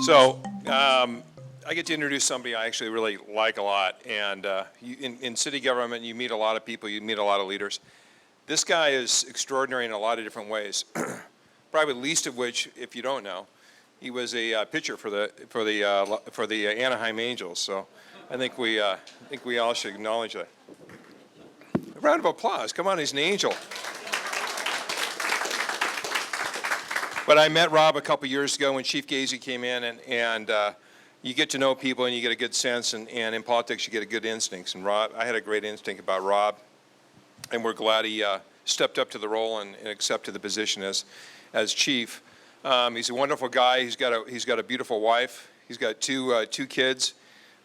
So I get to introduce somebody I actually really like a lot. And in city government, you meet a lot of people, you meet a lot of leaders. This guy is extraordinary in a lot of different ways. Probably the least of which, if you don't know, he was a pitcher for the Anaheim Angels. So I think we all should acknowledge that. A round of applause. Come on, he's an angel. But I met Rob a couple years ago when Chief Gazy came in, and you get to know people and you get a good sense, and in politics you get a good instincts. And Rob, I had a great instinct about Rob, and we're glad he stepped up to the role and accepted the position as chief. He's a wonderful guy. He's got a beautiful wife. He's got two kids,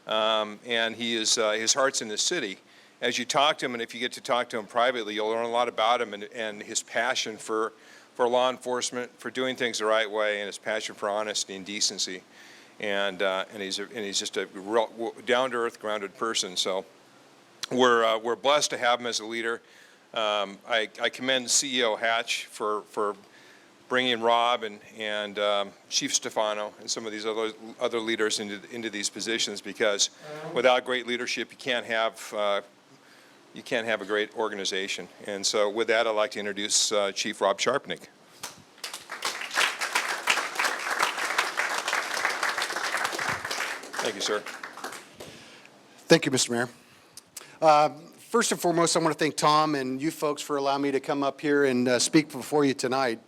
and his heart's in the city. As you talk to him, and if you get to talk to him privately, you'll learn a lot about him and his passion for law enforcement, for doing things the right way, and his passion for honesty and decency. And he's just a real down-to-earth, grounded person. So we're blessed to have him as a leader. I commend CEO Hatch for bringing Rob and Chief Stefano and some of these other leaders into these positions, because without great leadership, you can't have a great organization. And so with that, I'd like to introduce Chief Rob Sharpnack. Thank you, sir. Thank you, Mr. Mayor. First and foremost, I want to thank Tom and you folks for allowing me to come up here and speak before you tonight.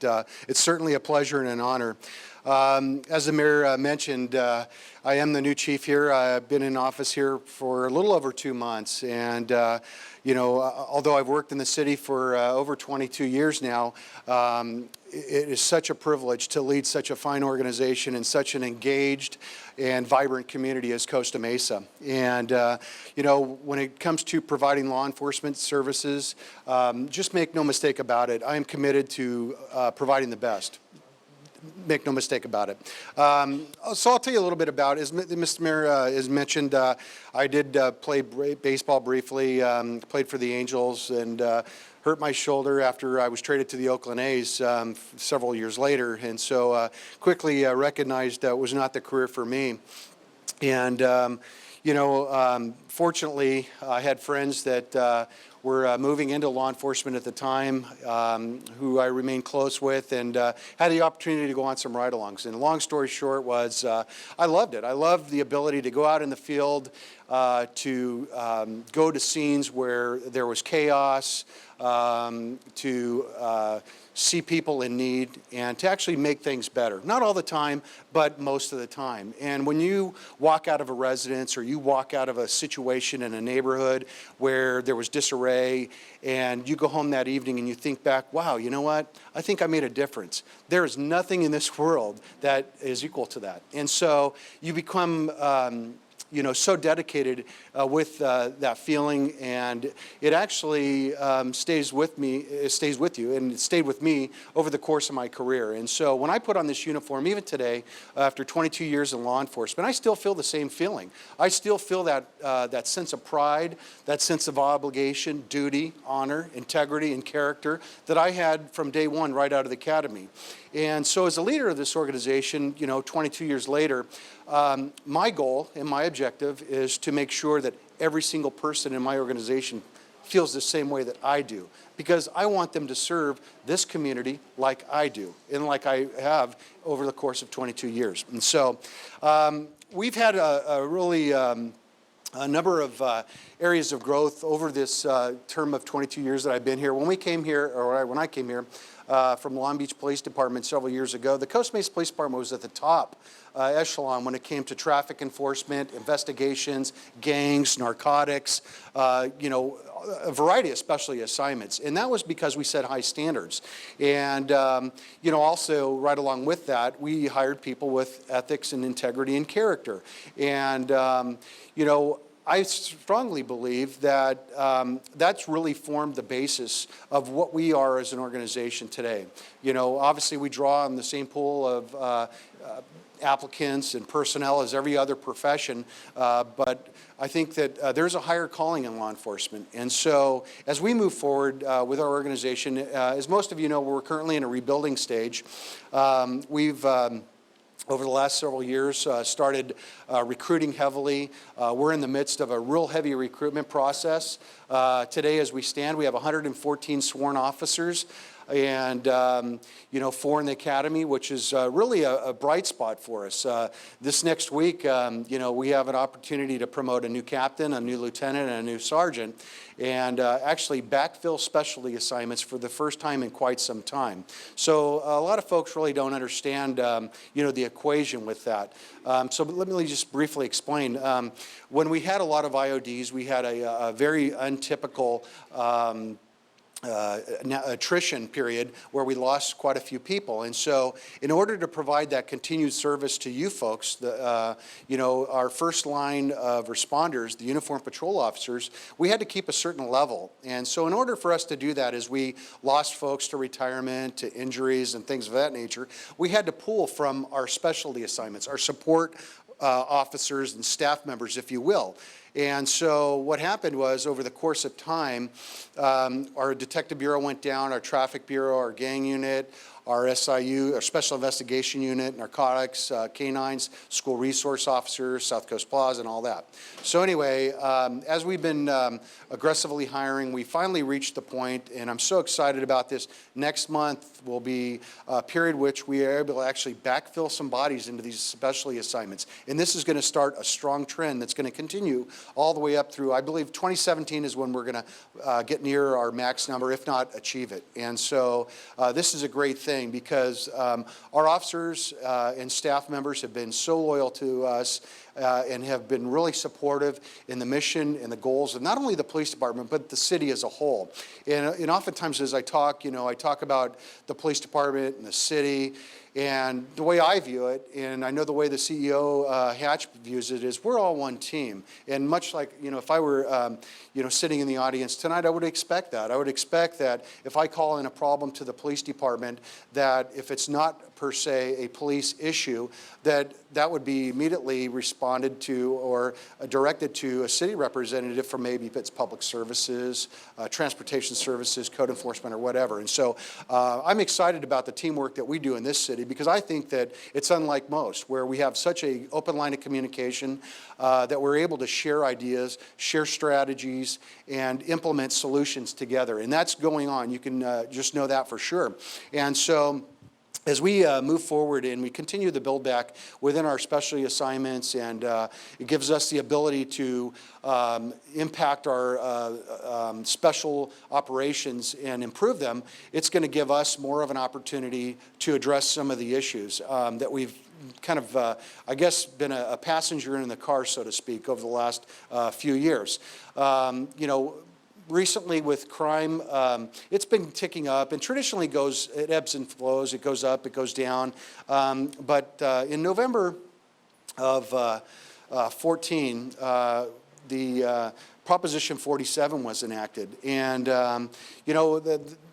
It's certainly a pleasure and an honor. As the mayor mentioned, I am the new chief here. I've been in office here for a little over 2 months, and although I've worked in the city for over 22 years now, it is such a privilege to lead such a fine organization and such an engaged and vibrant community as Costa Mesa. And when it comes to providing law enforcement services, just make no mistake about it, I am committed to providing the best. Make no mistake about it. So I'll tell you a little bit about it. As Mr. Mayor has mentioned, I did play baseball briefly, played for the Angels, and hurt my shoulder after I was traded to the Oakland A's several years later, and so quickly recognized it was not the career for me. And fortunately, I had friends that were moving into law enforcement at the time, who I remained close with, and had the opportunity to go on some ride-alongs. And long story short was, I loved it. I loved the ability to go out in the field, to go to scenes where there was chaos, to see people in need, and to actually make things better. Not all the time, but most of the time. And when you walk out of a residence or you walk out of a situation in a neighborhood where there was disarray, and you go home that evening and you think back, wow, you know what? I think I made a difference. There is nothing in this world that is equal to that. And so you become so dedicated with that feeling, and it actually stays with me. It stays with you, and it stayed with me over the course of my career. And so when I put on this uniform, even today, after 22 years in law enforcement, I still feel the same feeling. I still feel that sense of pride, that sense of obligation, duty, honor, integrity, and character that I had from day one right out of the academy. And so as a leader of this organization, 22 years later, my goal and my objective is to make sure that every single person in my organization feels the same way that I do, because I want them to serve this community like I do and like I have over the course of 22 years. And so we've had a really a number of areas of growth over this term of 22 years that I've been here. When I came here from Long Beach Police Department several years ago, the Costa Mesa Police Department was at the top echelon when it came to traffic enforcement, investigations, gangs, narcotics, a variety of specialty assignments. And that was because we set high standards. And, also right along with that, we hired people with ethics and integrity and character. And, I strongly believe that that's really formed the basis of what we are as an organization today. Obviously we draw on the same pool of applicants and personnel as every other profession, but I think that there's a higher calling in law enforcement. And so as we move forward with our organization, as most of you know, we're currently in a rebuilding stage. We've over the last several years, started recruiting heavily. We're in the midst of a real heavy recruitment process. Today, as we stand, we have 114 sworn officers and, 4 in the academy, which is really a bright spot for us. This next week, we have an opportunity to promote a new captain, a new lieutenant, and a new sergeant, and actually backfill specialty assignments for the first time in quite some time. So a lot of folks really don't understand, the equation with that. So let me just briefly explain. When we had a lot of IODs, we had a very untypical attrition period where we lost quite a few people. And so in order to provide that continued service to you folks, our first line of responders, the uniformed patrol officers, we had to keep a certain level. And so in order for us to do that, as we lost folks to retirement, to injuries and things of that nature, we had to pull from our specialty assignments, our support officers and staff members, if you will. And so what happened was, over the course of time, our detective bureau went down, our traffic bureau, our gang unit, our SIU, our special investigation unit, narcotics, canines, school resource officers, South Coast Plaza, and all that. So anyway, as we've been aggressively hiring, we finally reached the point, and I'm so excited about this. Next month will be a period which we are able to actually backfill some bodies into these specialty assignments. And this is going to start a strong trend that's going to continue all the way up through, I believe 2017 is when we're going to get near our max number, if not achieve it. And so this is a great thing, because our officers and staff members have been so loyal to us and have been really supportive in the mission and the goals of not only the police department, but the city as a whole. And oftentimes as I talk, I talk about the police department and the city. And the way I view it, and I know the way the CEO, Hatch, views it, is we're all one team. And much like, if I were, sitting in the audience tonight, I would expect that. I would expect that if I call in a problem to the police department, that if it's not per se a police issue, that would be immediately responded to or directed to a city representative from maybe if it's public services, transportation services, code enforcement, or whatever. And so I'm excited about the teamwork that we do in this city, because I think that it's unlike most, where we have such an open line of communication that we're able to share ideas, share strategies, and implement solutions together. And that's going on. You can just know that for sure. And so as we move forward and we continue the build back within our specialty assignments, and it gives us the ability to impact our special operations and improve them, it's going to give us more of an opportunity to address some of the issues that we've kind of, I guess, been a passenger in the car, so to speak, over the last few years. Recently with crime, it's been ticking up, and traditionally it ebbs and flows. It goes up, it goes down. But in November of 14, the Proposition 47 was enacted. And, a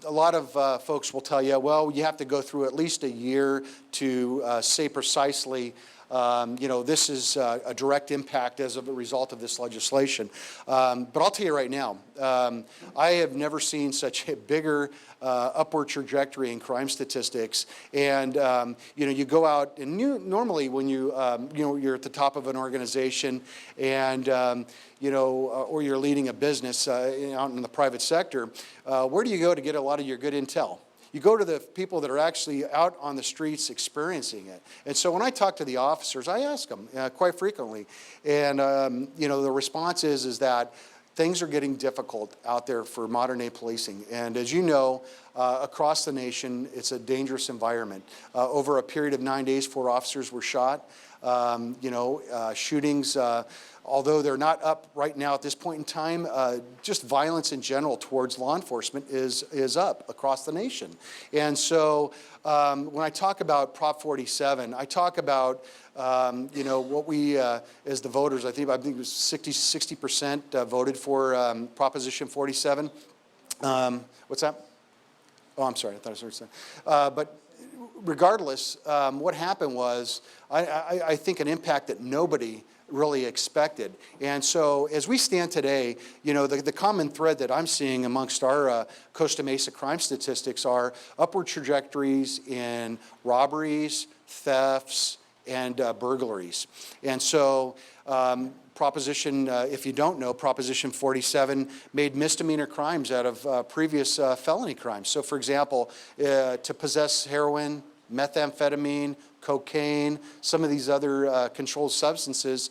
lot of folks will tell you, well, you have to go through at least a year to say precisely this is a direct impact as a result of this legislation. But I'll tell you right now, I have never seen such a bigger upward trajectory in crime statistics. And, you go out, and normally when you're at the top of an organization and, or you're leading a business out in the private sector, where do you go to get a lot of your good intel? You go to the people that are actually out on the streets experiencing it. And so when I talk to the officers, I ask them quite frequently. And, the response is that things are getting difficult out there for modern day policing. And as you know, across the nation, it's a dangerous environment. Over a period of 9 days, 4 officers were shot. Shootings, although they're not up right now at this point in time, just violence in general towards law enforcement is up across the nation. And so when I talk about Prop 47, I talk about what we, as the voters, I think it was 60% voted for Proposition 47. What's that? Oh, I'm sorry, I thought I heard something. But regardless, what happened was, I think an impact that nobody really expected. And so as we stand today, the common thread that I'm seeing amongst our Costa Mesa crime statistics are upward trajectories in robberies, thefts, and burglaries. And so if you don't know, Proposition 47 made misdemeanor crimes out of previous felony crimes. So for example, to possess heroin, methamphetamine, cocaine, some of these other controlled substances,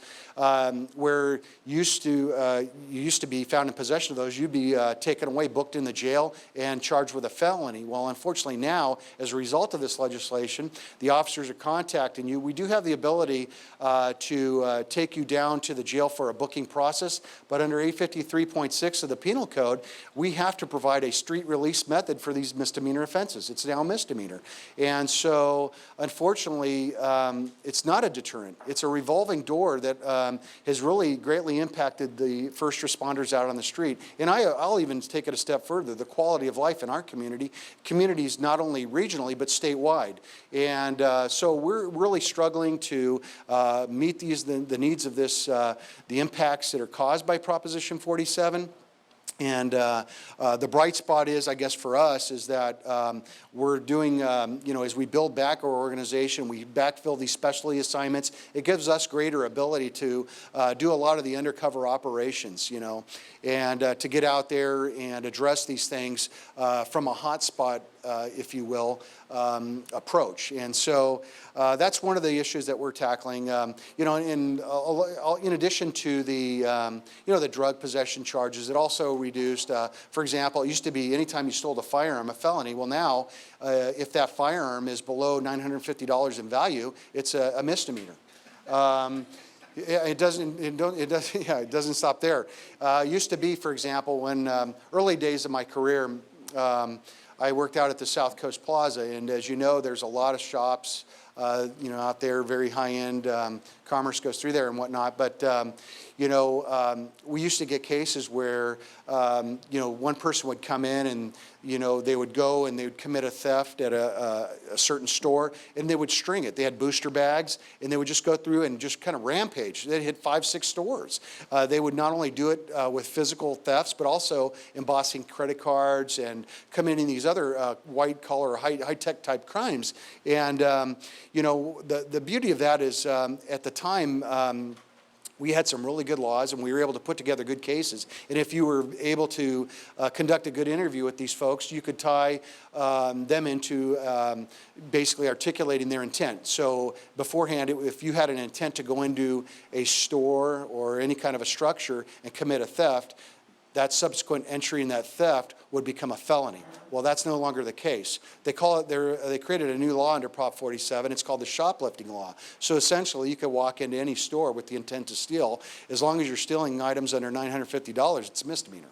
where you used to be found in possession of those, you'd be taken away, booked in the jail, and charged with a felony. Well, unfortunately now, as a result of this legislation, the officers are contacting you. We do have the ability to take you down to the jail for a booking process, but under 853.6 of the Penal Code, we have to provide a street release method for these misdemeanor offenses. It's now a misdemeanor. And so, unfortunately, it's not a deterrent. It's a revolving door that has really greatly impacted the first responders out on the street. And I'll even take it a step further, the quality of life in our communities not only regionally but statewide. And so we're really struggling to meet the needs of this, the impacts that are caused by Proposition 47. And the bright spot is, I guess, for us, is that we're doing, as we build back our organization, we backfill these specialty assignments. It gives us greater ability to do a lot of the undercover operations, and to get out there and address these things from a hotspot, if you will, approach. And so that's one of the issues that we're tackling. In addition to the drug possession charges, it also reduced. For example, it used to be anytime you stole a firearm, a felony. Well, now, if that firearm is below $950 in value, it's a misdemeanor. It doesn't stop there. It used to be, for example, when early days of my career, I worked out at the South Coast Plaza, and as you know, there's a lot of shops, out there, very high-end. Commerce goes through there and whatnot. But we used to get cases where one person would come in and they would go and they would commit a theft at a certain store, and they would string it. They had booster bags, and they would just go through and just kind of rampage. They'd hit 5-6 stores. They would not only do it with physical thefts, but also embossing credit cards and committing these other white-collar, high-tech type crimes. And the beauty of that is at the time, we had some really good laws, and we were able to put together good cases. And if you were able to conduct a good interview with these folks, you could tie them into basically articulating their intent. So beforehand, if you had an intent to go into a store or any kind of a structure and commit a theft, that subsequent entry in that theft would become a felony. Well, that's no longer the case. They created a new law under Prop 47. It's called the Shoplifting law. So essentially, you could walk into any store with the intent to steal. As long as you're stealing items under $950, it's a misdemeanor.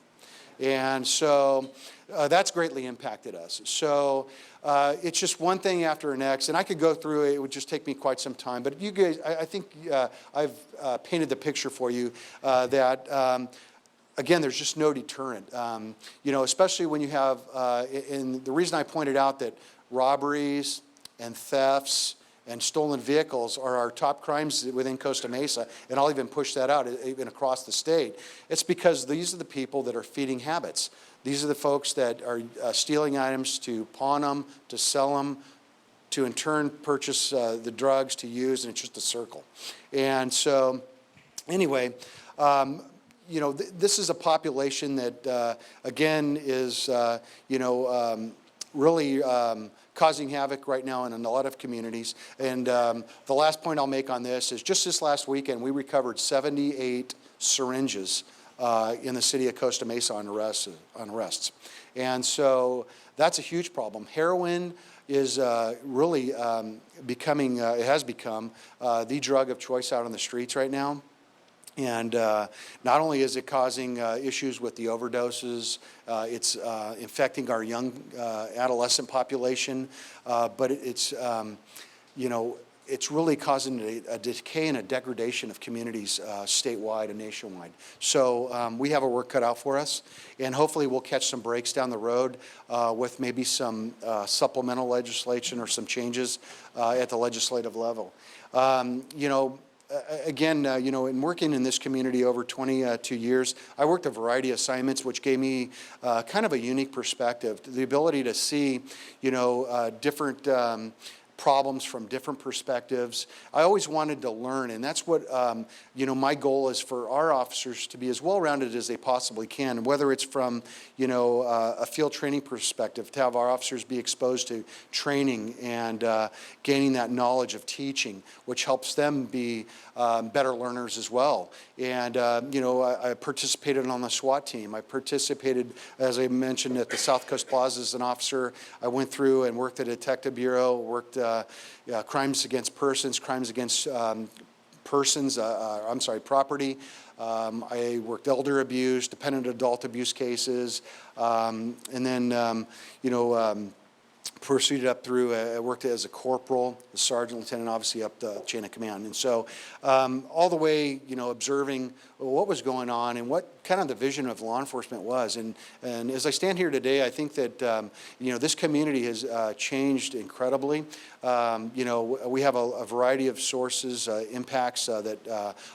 And so that's greatly impacted us. So it's just one thing after the next, and I could go through it. It would just take me quite some time. But you guys, I think I've painted the picture for you that again, there's just no deterrent, especially when you have, and the reason I pointed out that robberies and thefts and stolen vehicles are our top crimes within Costa Mesa, and I'll even push that out even across the state. It's because these are the people that are feeding habits. These are the folks that are stealing items to pawn them, to sell them, to in turn purchase the drugs to use, and it's just a circle. And so, anyway, this is a population that, again, is, really causing havoc right now in a lot of communities. And the last point I'll make on this is just this last weekend, we recovered 78 syringes in the city of Costa Mesa on arrests. And so that's a huge problem. Heroin is really becoming, it has become the drug of choice out on the streets right now. And not only is it causing issues with the overdoses, it's infecting our young adolescent population, but it's really causing a decay and a degradation of communities statewide and nationwide. So we have our work cut out for us, and hopefully we'll catch some breaks down the road with maybe some supplemental legislation or some changes at the legislative level. Again, in working in this community over 22 years, I worked a variety of assignments, which gave me kind of a unique perspective, the ability to see, different problems from different perspectives. I always wanted to learn, and that's what, my goal is for our officers to be as well-rounded as they possibly can, whether it's from, a field training perspective, to have our officers be exposed to training and gaining that knowledge of teaching, which helps them be better learners as well. And, I participated on the SWAT team. I participated, as I mentioned, at the South Coast Plaza as an officer. I went through and worked at a detective bureau, worked crimes against persons, crimes against property. I worked elder abuse, dependent adult abuse cases, and then, proceeded up through, I worked as a corporal, a sergeant, lieutenant, obviously up the chain of command. And so all the way, observing what was going on and what kind of the vision of law enforcement was. And as I stand here today, I think that, this community has changed incredibly. We have a variety of sources, impacts that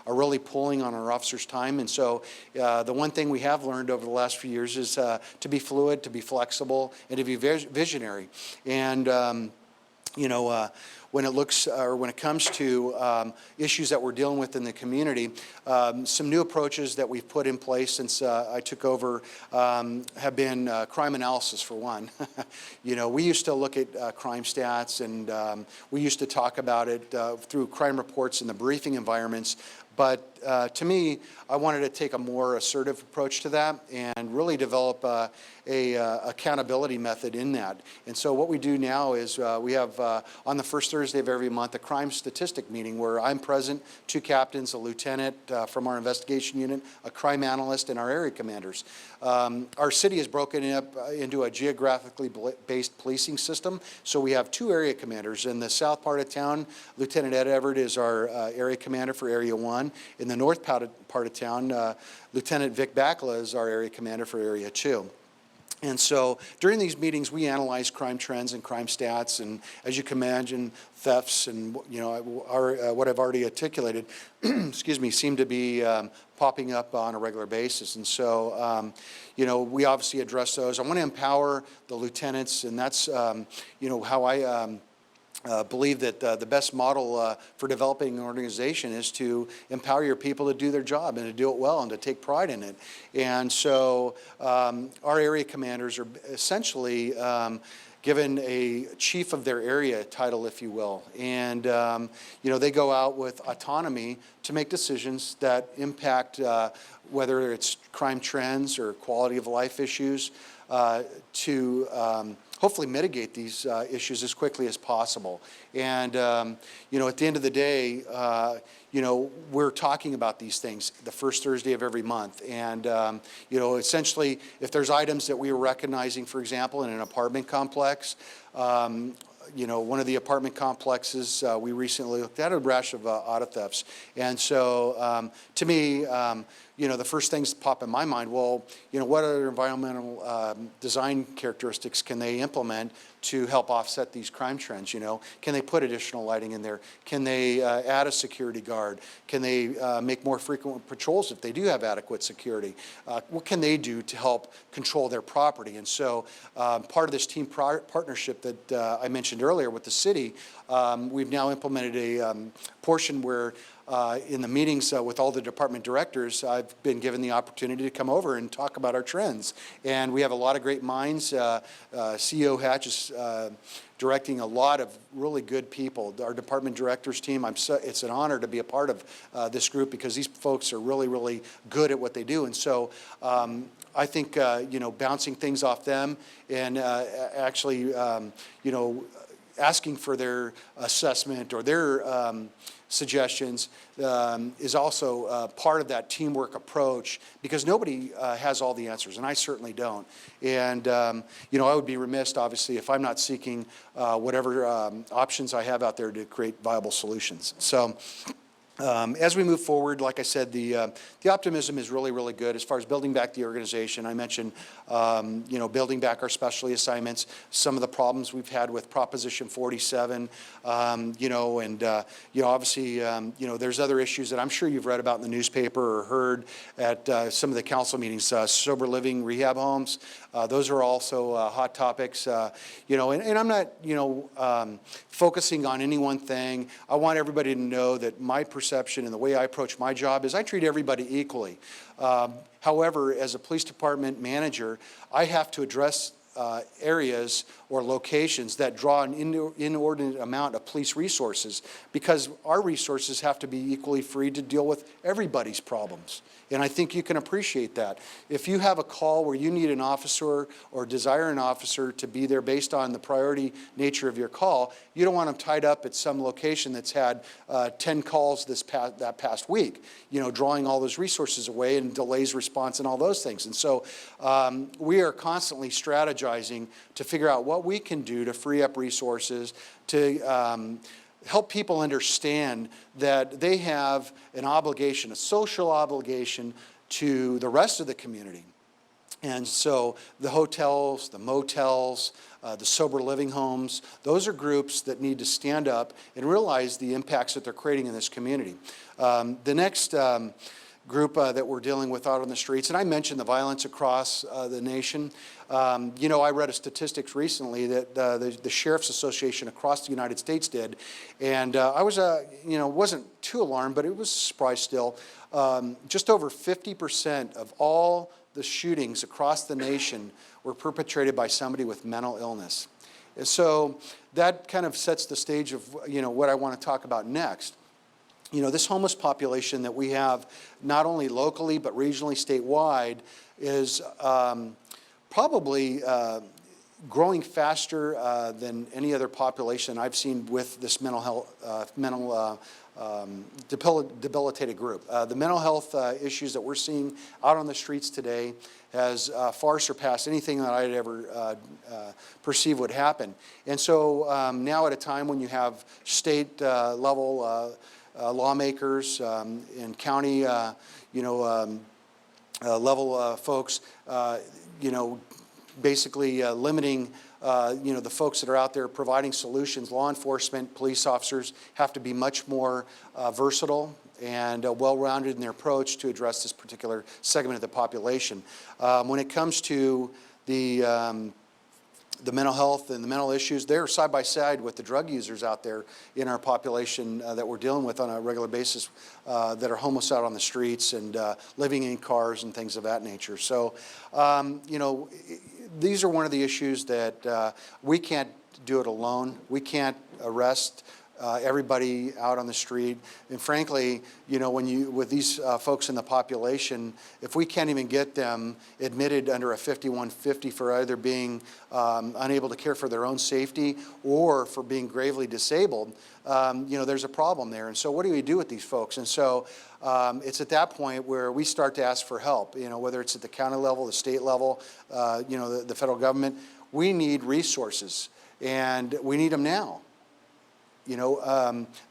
are really pulling on our officers' time. And so the one thing we have learned over the last few years is to be fluid, to be flexible, and to be visionary. And, when it comes to issues that we're dealing with in the community, some new approaches that we've put in place since I took over have been crime analysis, for one. We used to look at crime stats, and we used to talk about it through crime reports in the briefing environments. But to me, I wanted to take a more assertive approach to that and really develop a accountability method in that. And so what we do now is we have on the first Thursday of every month a crime statistic meeting where I'm present, 2 captains, a lieutenant from our investigation unit, a crime analyst, and our area commanders. Our city is broken up into a geographically based policing system. So we have 2 area commanders. In the south part of town, Lieutenant Ed Everett is our area commander for Area 1. In the north part of town, Lieutenant Vic Bakla is our area commander for Area 2. And so during these meetings, we analyze crime trends and crime stats, and as you can imagine, thefts and what I've already articulated, excuse me, seem to be popping up on a regular basis. And so, we obviously address those. I want to empower the lieutenants, and that's, how I believe that the best model for developing an organization is to empower your people to do their job and to do it well and to take pride in it. And so our area commanders are essentially given a chief of their area title, if you will. And, they go out with autonomy to make decisions that impact whether it's crime trends or quality of life issues to hopefully mitigate these issues as quickly as possible. And, at the end of the day, we're talking about these things the first Thursday of every month. And, essentially, if there's items that we were recognizing, for example, in an apartment complex, one of the apartment complexes we recently looked at a rash of auto thefts. And so, to me, the first things that pop in my mind, well, what other environmental design characteristics can they implement to help offset these crime trends? Can they put additional lighting in there? Can they add a security guard? Can they make more frequent patrols if they do have adequate security? What can they do to help control their property? And so part of this team partnership that I mentioned earlier with the city, we've now implemented a portion where in the meetings with all the department directors, I've been given the opportunity to come over and talk about our trends. And we have a lot of great minds. CEO Hatch is directing a lot of really good people. Our department directors team, it's an honor to be a part of this group because these folks are really, really good at what they do. And so I think, bouncing things off them and actually, asking for their assessment or their suggestions is also part of that teamwork approach because nobody has all the answers, and I certainly don't. And, I would be remiss, obviously, if I'm not seeking whatever options I have out there to create viable solutions. So As we move forward, like I said, the optimism is really, really good as far as building back the organization. I mentioned, building back our specialty assignments, some of the problems we've had with Proposition 47, obviously, there's other issues that I'm sure you've read about in the newspaper or heard at some of the council meetings, sober living rehab homes. Those are also hot topics, and I'm not, focusing on any one thing. I want everybody to know that my perception and the way I approach my job is I treat everybody equally. However, as a police department manager, I have to address areas or locations that draw an inordinate amount of police resources, because our resources have to be equally free to deal with everybody's problems. And I think you can appreciate that. If you have a call where you need an officer or desire an officer to be there based on the priority nature of your call, you don't want them tied up at some location that's had 10 calls that past week, drawing all those resources away and delays response and all those things. And so we are constantly strategizing to figure out what we can do to free up resources, to help people understand that they have an obligation, a social obligation to the rest of the community. And so the hotels, the motels, the sober living homes, those are groups that need to stand up and realize the impacts that they're creating in this community. The next group that we're dealing with out on the streets, and I mentioned the violence across the nation. I read a statistics recently that the Sheriff's Association across the United States did, and I was, wasn't too alarmed, but it was a surprise still. Just over 50% of all the shootings across the nation were perpetrated by somebody with mental illness. And so that kind of sets the stage of, what I want to talk about next. This homeless population that we have, not only locally but regionally, statewide, is probably growing faster than any other population I've seen with this debilitated group. The mental health issues that we're seeing out on the streets today has far surpassed anything that I'd ever perceive would happen. And so now at a time when you have state level lawmakers and county, level folks, basically limiting, the folks that are out there providing solutions. Law enforcement, police officers have to be much more versatile and well-rounded in their approach to address this particular segment of the population. When it comes to the mental health and the mental issues, they're side by side with the drug users out there in our population that we're dealing with on a regular basis that are homeless out on the streets and living in cars and things of that nature. So, these are one of the issues that we can't do it alone. We can't arrest everybody out on the street. And frankly, with these folks in the population, if we can't even get them admitted under a 5150 for either being unable to care for their own safety or for being gravely disabled, there's a problem there. And so what do we do with these folks? And so it's at that point where we start to ask for help, whether it's at the county level, the state level, the federal government. We need resources, and we need them now.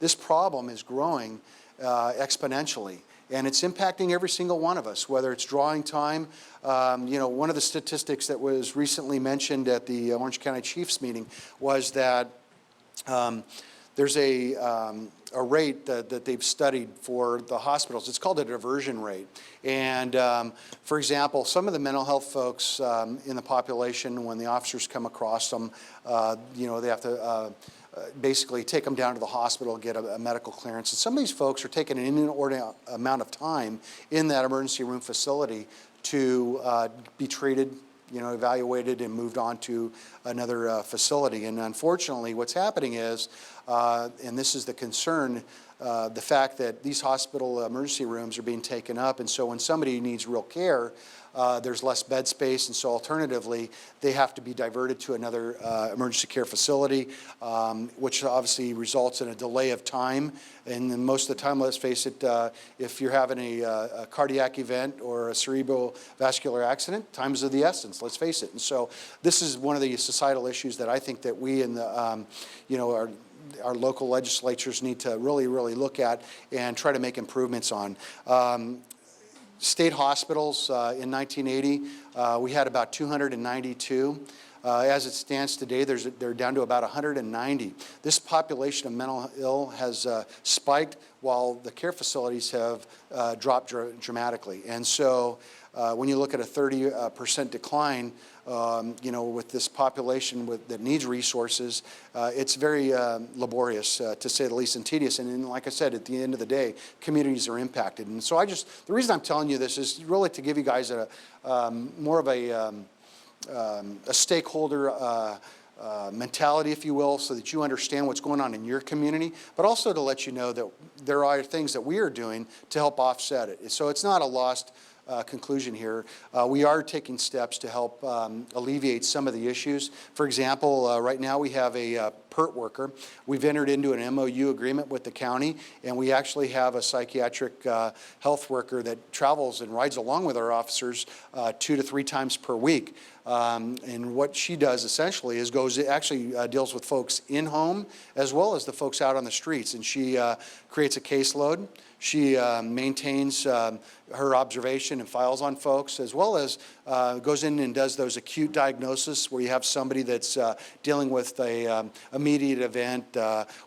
This problem is growing exponentially, and it's impacting every single one of us, whether it's drawing time. One of the statistics that was recently mentioned at the Orange County Chiefs meeting was that there's a rate that they've studied for the hospitals. It's called a diversion rate. And for example, some of the mental health folks in the population, when the officers come across them, they have to basically take them down to the hospital, get a medical clearance. And some of these folks are taking an inordinate amount of time in that emergency room facility to be treated, evaluated and moved on to another facility. And unfortunately, what's happening is, and this is the concern, the fact that these hospital emergency rooms are being taken up. And so when somebody needs real care, there's less bed space, and so alternatively, they have to be diverted to another emergency care facility, which obviously results in a delay of time. And then most of the time, let's face it, if you're having a cardiac event or a cerebrovascular accident, time is of the essence, let's face it. And so this is one of the societal issues that I think that we in the, our local legislatures need to really, really look at and try to make improvements on. State hospitals in 1980, we had about 292. As it stands today, they're down to about 190. This population of mental ill has spiked while the care facilities have dropped dramatically. And so when you look at a 30% decline, with this population that needs resources, it's very laborious, to say the least, and tedious. And like I said, at the end of the day, communities are impacted. And so the reason I'm telling you this is really to give you guys more of a stakeholder mentality, if you will, so that you understand what's going on in your community, but also to let you know that there are things that we are doing to help offset it. So it's not a lost conclusion here. We are taking steps to help alleviate some of the issues. For example, right now we have a PERT worker. We've entered into an MOU agreement with the county, and we actually have a psychiatric health worker that travels and rides along with our officers 2 to 3 times per week. And what she does essentially is deals with folks in home as well as the folks out on the streets. And she creates a caseload. She maintains her observation and files on folks, as well as goes in and does those acute diagnoses where you have somebody that's dealing with a immediate event,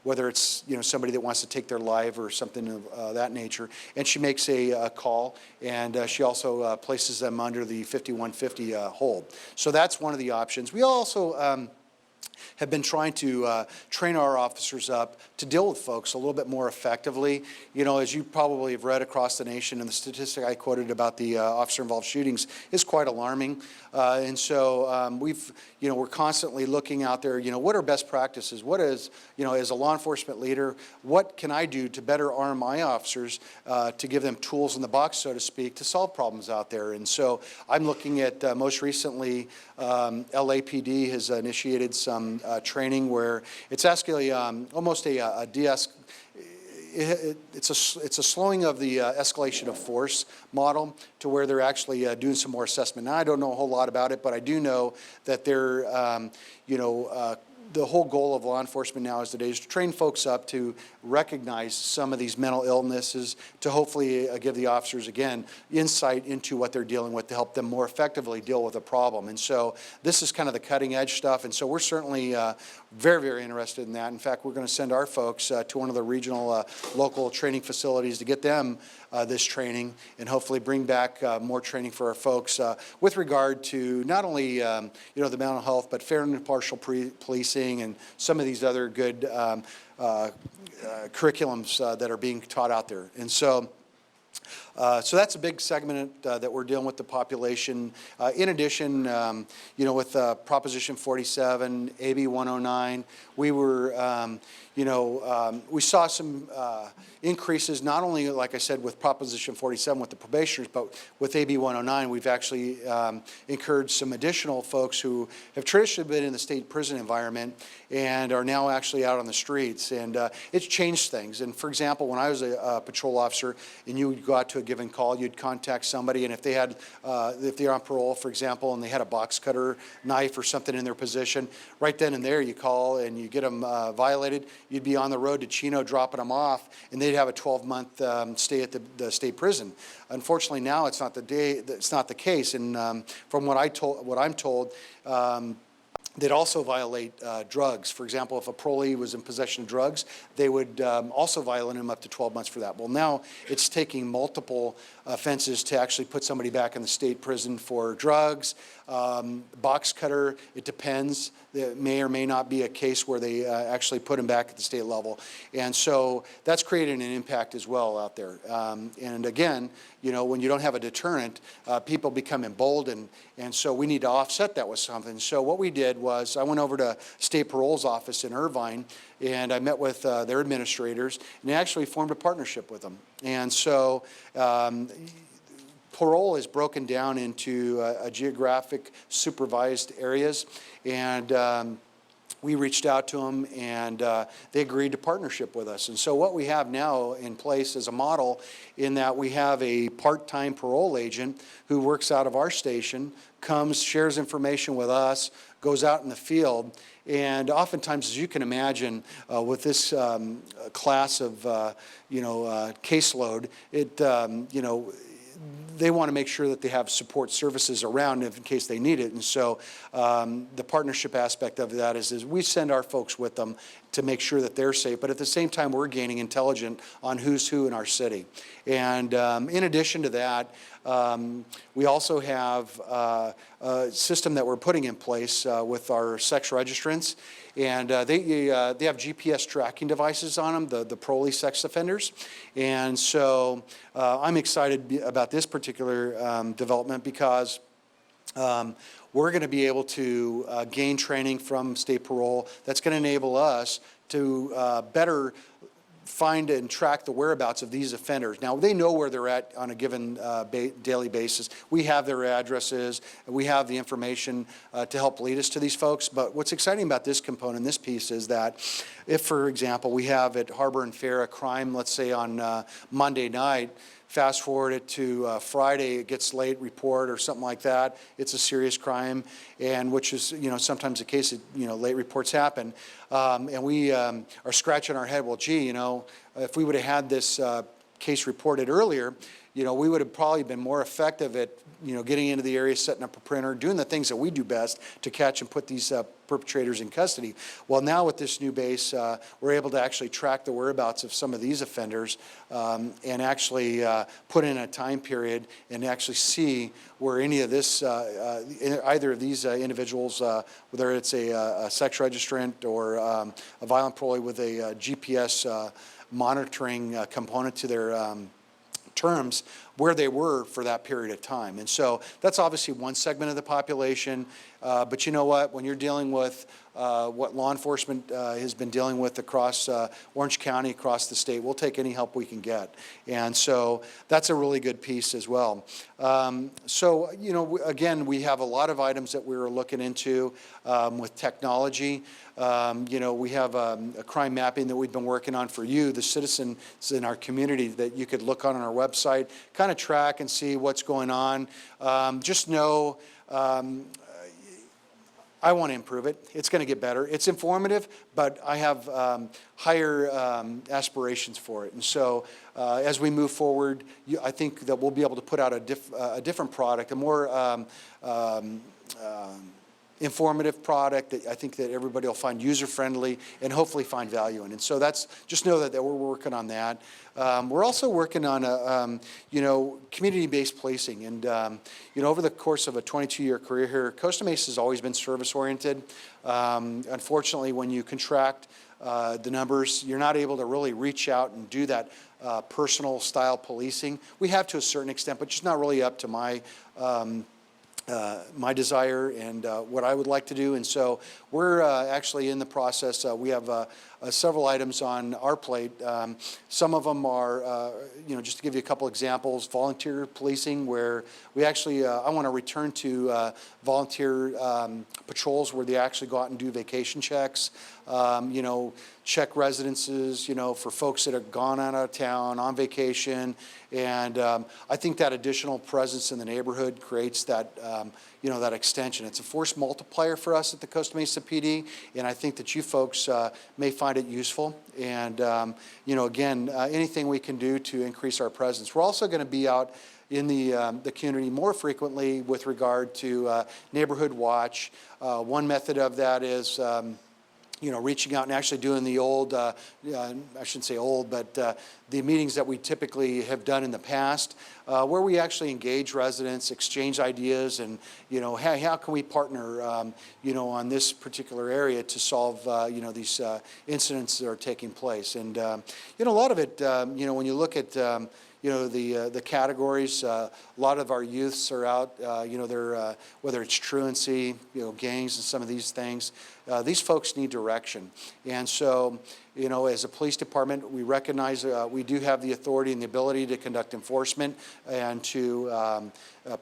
whether it's somebody that wants to take their life or something of that nature. And she makes a call, and she also places them under the 5150 hold. So that's one of the options. We also have been trying to train our officers up to deal with folks a little bit more effectively. As you probably have read across the nation, and the statistic I quoted about the officer-involved shootings is quite alarming. And so we're constantly looking out there, what are best practices? What is, as a law enforcement leader, what can I do to better arm my officers to give them tools in the box, so to speak, to solve problems out there? And so I'm looking at, most recently, LAPD has initiated some training where it's actually almost a it's a slowing of the escalation of force model to where they're actually doing some more assessment. Now, I don't know a whole lot about it, but I do know that they're, the whole goal of law enforcement now is today is to train folks up to recognize some of these mental illnesses, to hopefully give the officers, again, insight into what they're dealing with to help them more effectively deal with a problem. And so this is kind of the cutting edge stuff. And so we're certainly very, very interested in that. In fact, we're going to send our folks to one of the regional local training facilities to get them this training and hopefully bring back more training for our folks with regard to not only the mental health, but fair and impartial policing and some of these other good curriculums that are being taught out there. And so that's a big segment that we're dealing with the population. In addition, with Proposition 47, AB 109, we were, we saw some increases, not only, like I said, with Proposition 47 with the probationers, but with AB 109, we've actually encouraged some additional folks who have traditionally been in the state prison environment and are now actually out on the streets. And it's changed things. And for example, when I was a patrol officer and you would go out to a given call, you'd contact somebody, and if they're on parole, for example, and they had a box cutter knife or something in their possession, right then and there you call and you get them violated. You'd be on the road to Chino dropping them off, and they'd have a 12-month stay at the state prison. Unfortunately, now it's not the case, and from what I'm told. They'd also violate drugs. For example, if a parolee was in possession of drugs, they would also violate him up to 12 months for that. Well, now it's taking multiple offenses to actually put somebody back in the state prison for drugs. Box cutter, it depends. There may or may not be a case where they actually put him back at the state level. And so that's creating an impact as well out there. And again, when you don't have a deterrent, people become emboldened. And so we need to offset that with something. So what we did was I went over to State Parole's office in Irvine, and I met with their administrators, and actually formed a partnership with them. And so parole is broken down into geographic supervised areas, and we reached out to them, and they agreed to partnership with us. And so what we have now in place is a model in that we have a part-time parole agent who works out of our station, comes, shares information with us, goes out in the field, and oftentimes, as you can imagine, with this class of, caseload, they want to make sure that they have support services around in case they need it. And so the partnership aspect of that is we send our folks with them to make sure that they're safe, but at the same time, we're gaining intelligence on who's who in our city. And in addition to that, we also have a system that we're putting in place with our sex registrants, and they have GPS tracking devices on them, the Parolee sex offenders. And so I'm excited about this particular development because we're going to be able to gain training from state parole that's going to enable us to better find and track the whereabouts of these offenders. Now, they know where they're at on a given daily basis. We have their addresses, we have the information to help lead us to these folks. But what's exciting about this component, this piece, is that if, for example, we have at Harbor and Fair a crime, let's say on Monday night, fast forward it to Friday, it gets late report or something like that. It's a serious crime, and which is sometimes the case that late reports happen, and we are scratching our head. Well, gee, if we would have had this case reported earlier, we would have probably been more effective at getting into the area, setting up a printer, doing the things that we do best to catch and put these perpetrators in custody. Well, now with this new base, we're able to actually track the whereabouts of some of these offenders and actually put in a time period and actually see where any of this, either of these individuals, whether it's a sex registrant or a violent parolee with a GPS monitoring component to their terms, where they were for that period of time. And so that's obviously one segment of the population, but you know what, when you're dealing with what law enforcement has been dealing with across Orange County, across the state, we'll take any help we can get. And so that's a really good piece as well. So, again, we have a lot of items that we were looking into with technology. We have a crime mapping that we've been working on for you, the citizens in our community, that you could look on our website, kind of track and see what's going on. Just know I want to improve it. It's going to get better. It's informative, but I have higher aspirations for it. And so as we move forward, I think that we'll be able to put out a different product, a more informative product that I think that everybody will find user-friendly and hopefully find value in. And so just know that we're working on that. We're also working on community-based policing. And over the course of a 22-year career here, Costa Mesa has always been service-oriented. Unfortunately, when you contract the numbers, you're not able to really reach out and do that personal style policing. We have to a certain extent, but just not really up to my desire and what I would like to do. And so we're actually in the process. We have several items on our plate. Some of them are, just to give you a couple examples, volunteer policing, where we actually, I want to return to volunteer patrols where they actually go out and do vacation checks, check residences, for folks that have gone out of town on vacation. And I think that additional presence in the neighborhood creates that, that extension. It's a force multiplier for us at the Costa Mesa PD, and I think that you folks may find it useful. And, again, anything we can do to increase our presence. We're also going to be out in the community more frequently with regard to neighborhood watch. One method of that is reaching out and actually doing the old, I shouldn't say old, but the meetings that we typically have done in the past, where we actually engage residents, exchange ideas, and, hey, how can we partner, on this particular area to solve, these incidents that are taking place. And, a lot of it, when you look at, the categories, a lot of our youths are out, they're, whether it's truancy, gangs and some of these things, these folks need direction. And so, as a police department, we recognize we do have the authority and the ability to conduct enforcement and to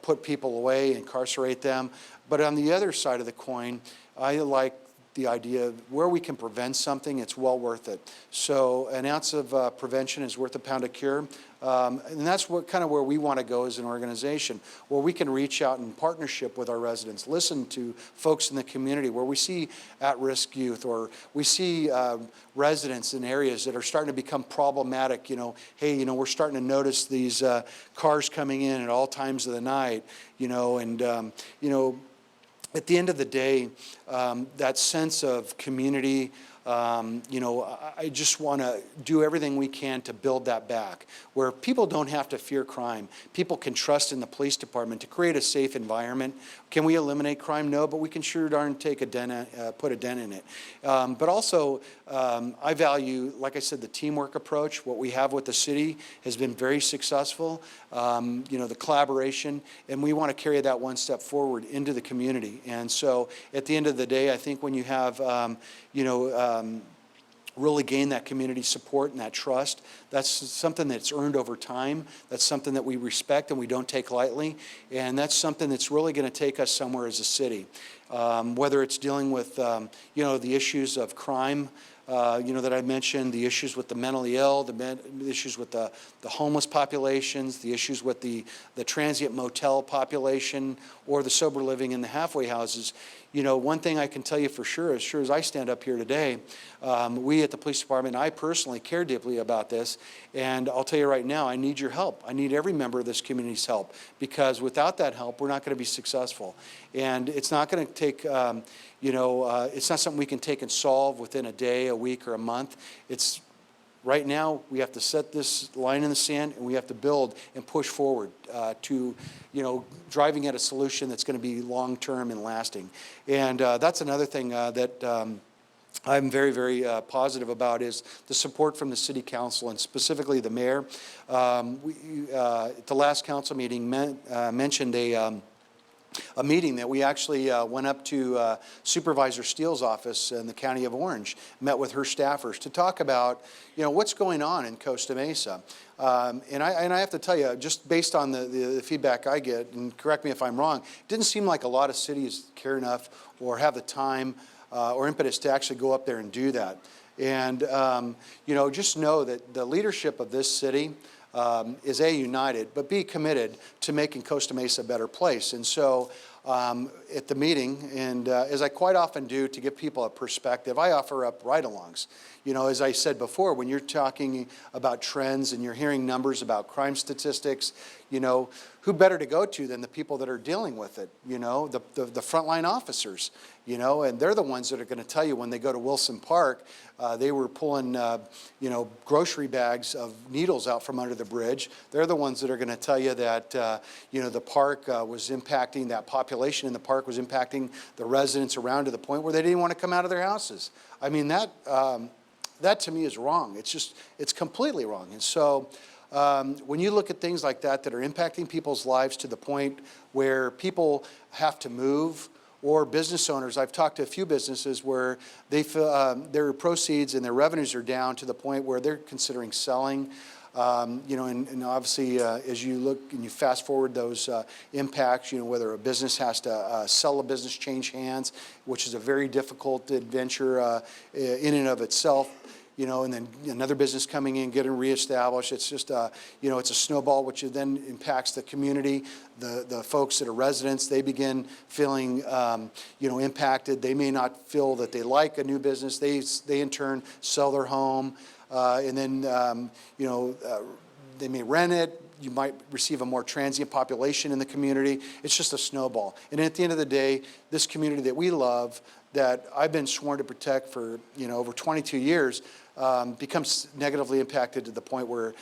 put people away, incarcerate them. But on the other side of the coin, I like the idea of where we can prevent something, it's well worth it. So an ounce of prevention is worth a pound of cure. And that's what kind of where we want to go as an organization, where we can reach out in partnership with our residents, listen to folks in the community, where we see at-risk youth, or we see residents in areas that are starting to become problematic. Hey, we're starting to notice these cars coming in at all times of the night, and at the end of the day, that sense of community, I just want to do everything we can to build that back, where people don't have to fear crime. People can trust in the police department to create a safe environment. Can we eliminate crime? No, but we can sure darn put a dent in it. But also, I value, like I said, the teamwork approach. What we have with the city has been very successful. The collaboration, and we want to carry that one step forward into the community. And so, at the end of the day, I think when you have, really gain that community support and that trust, that's something that's earned over time. That's something that we respect and we don't take lightly. And that's something that's really going to take us somewhere as a city. Whether it's dealing with, the issues of crime, that I mentioned, the issues with the mentally ill, the issues with the homeless populations, the issues with the transient motel population, or the sober living in the halfway houses. One thing I can tell you for sure as I stand up here today, we at the police department, and I personally care deeply about this, and I'll tell you right now, I need your help. I need every member of this community's help, because without that help, we're not going to be successful. And it's not going to take, it's not something we can take and solve within a day, a week, or a month. It's right now, we have to set this line in the sand, and we have to build and push forward to, driving at a solution that's going to be long-term and lasting. And that's another thing that I'm very, very positive about, is the support from the City Council, and specifically the Mayor. At the last council meeting, mentioned a meeting that we actually went up to Supervisor Steele's office in the County of Orange, met with her staffers to talk about, what's going on in Costa Mesa. And I have to tell you, just based on the feedback I get, and correct me if I'm wrong, it didn't seem like a lot of cities care enough or have the time or impetus to actually go up there and do that. And, just know that the leadership of this city is A, united, but B, committed to making Costa Mesa a better place. And so at the meeting, and as I quite often do to give people a perspective, I offer up ride-alongs. As I said before, when you're talking about trends and you're hearing numbers about crime statistics, who better to go to than the people that are dealing with it, the frontline officers, and they're the ones that are going to tell you when they go to Wilson Park, they were pulling, grocery bags of needles out from under the bridge. They're the ones that are going to tell you that, the park was impacting, that population in the park was impacting the residents around to the point where they didn't want to come out of their houses. I mean, that to me is wrong. It's completely wrong. And so when you look at things like that are impacting people's lives to the point where people have to move, or business owners, I've talked to a few businesses where they feel, their proceeds and their revenues are down to the point where they're considering selling. And obviously, as you look and you fast forward those impacts, whether a business has to sell a business, change hands, which is a very difficult adventure in and of itself, and then another business coming in, getting reestablished. It's just, it's a snowball, which then impacts the community. The folks that are residents, they begin feeling, impacted. They may not feel that they like a new business. They in turn sell their home. And then, they may rent it. You might receive a more transient population in the community. It's just a snowball. And at the end of the day, this community that we love, that I've been sworn to protect for, over 22 years, becomes negatively impacted to the point where,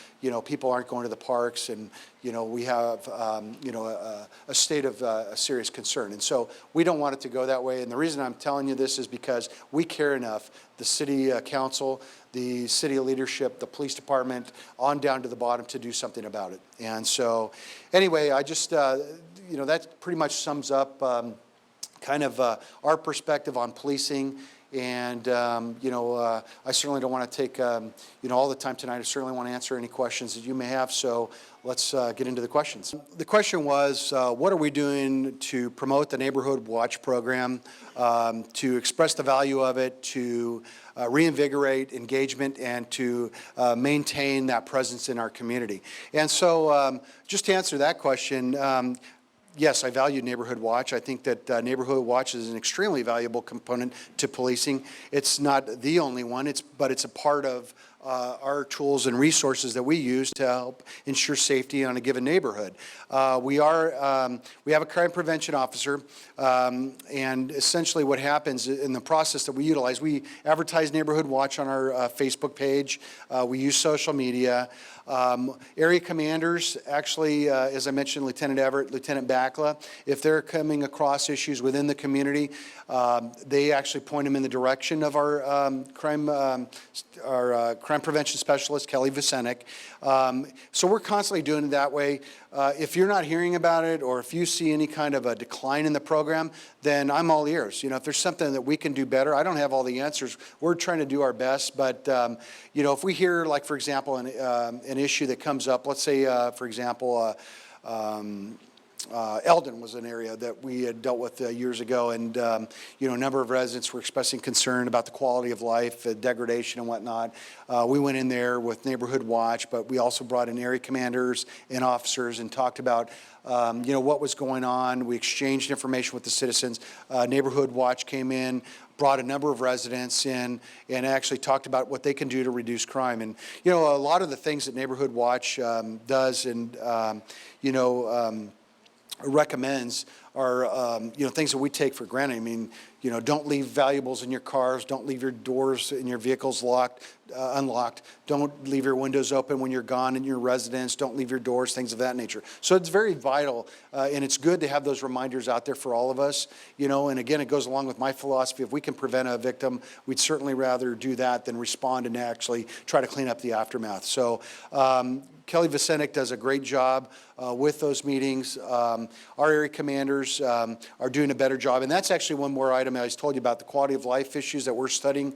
people aren't going to the parks, and, we have, a state of serious concern. And so we don't want it to go that way. And the reason I'm telling you this is because we care enough, the city council, the city leadership, the police department, on down to the bottom, to do something about it. And so anyway, I just, that pretty much sums up kind of our perspective on policing And, I certainly don't want to take, all the time tonight. I certainly want to answer any questions that you may have. So let's get into the questions. The question was, what are we doing to promote the Neighborhood Watch program, to express the value of it, to reinvigorate engagement, and to maintain that presence in our community? And so just to answer that question, yes, I value Neighborhood Watch. I think that Neighborhood Watch is an extremely valuable component to policing. It's not the only one, but it's a part of our tools and resources that we use to help ensure safety on a given neighborhood. We have a crime prevention officer, and essentially what happens in the process that we utilize, we advertise Neighborhood Watch on our Facebook page. We use social media. Area commanders, actually, as I mentioned, Lieutenant Everett, Lieutenant Bakla, if they're coming across issues within the community, they actually point them in the direction of our crime prevention specialist, Kelly Visenik. So we're constantly doing it that way. If you're not hearing about it, or if you see any kind of a decline in the program, then I'm all ears. If there's something that we can do better, I don't have all the answers. We're trying to do our best, but if we hear, like, for example, an issue that comes up, let's say, for example, Eldon was an area that we had dealt with years ago, and a number of residents were expressing concern about the quality of life, degradation and whatnot. We went in there with Neighborhood Watch, but we also brought in area commanders and officers and talked about what was going on. We exchanged information with the citizens. Neighborhood Watch came in, brought a number of residents in, and actually talked about what they can do to reduce crime. And a lot of the things that Neighborhood Watch does and recommends are things that we take for granted. I mean, don't leave valuables in your cars, don't leave your doors in your vehicles unlocked, don't leave your windows open when you're gone in your residence, don't leave your doors, things of that nature. So it's very vital, and it's good to have those reminders out there for all of us, and again, it goes along with my philosophy. If we can prevent a victim, we'd certainly rather do that than respond and actually try to clean up the aftermath. So Kelly Visenik does a great job with those meetings. Our area commanders are doing a better job. And that's actually one more item I told you about, the quality of life issues that we're studying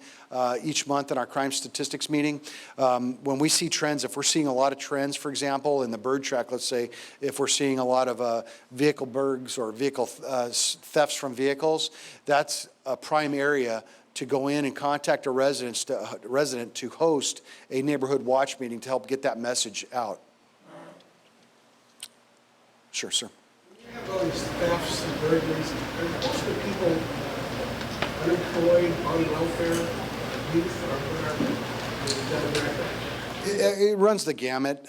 each month in our crime statistics meeting. When we see trends, if we're seeing a lot of trends, for example, in the bird track, let's say, if we're seeing a lot of vehicle burgs or vehicle thefts from vehicles, that's a prime area to go in and contact a resident to host a Neighborhood Watch meeting to help get that message out. Sure, sir. You have all these thefts and burglaries, and most of the people unemployed, on welfare, youth, or whatever, the demographic? It runs the gamut.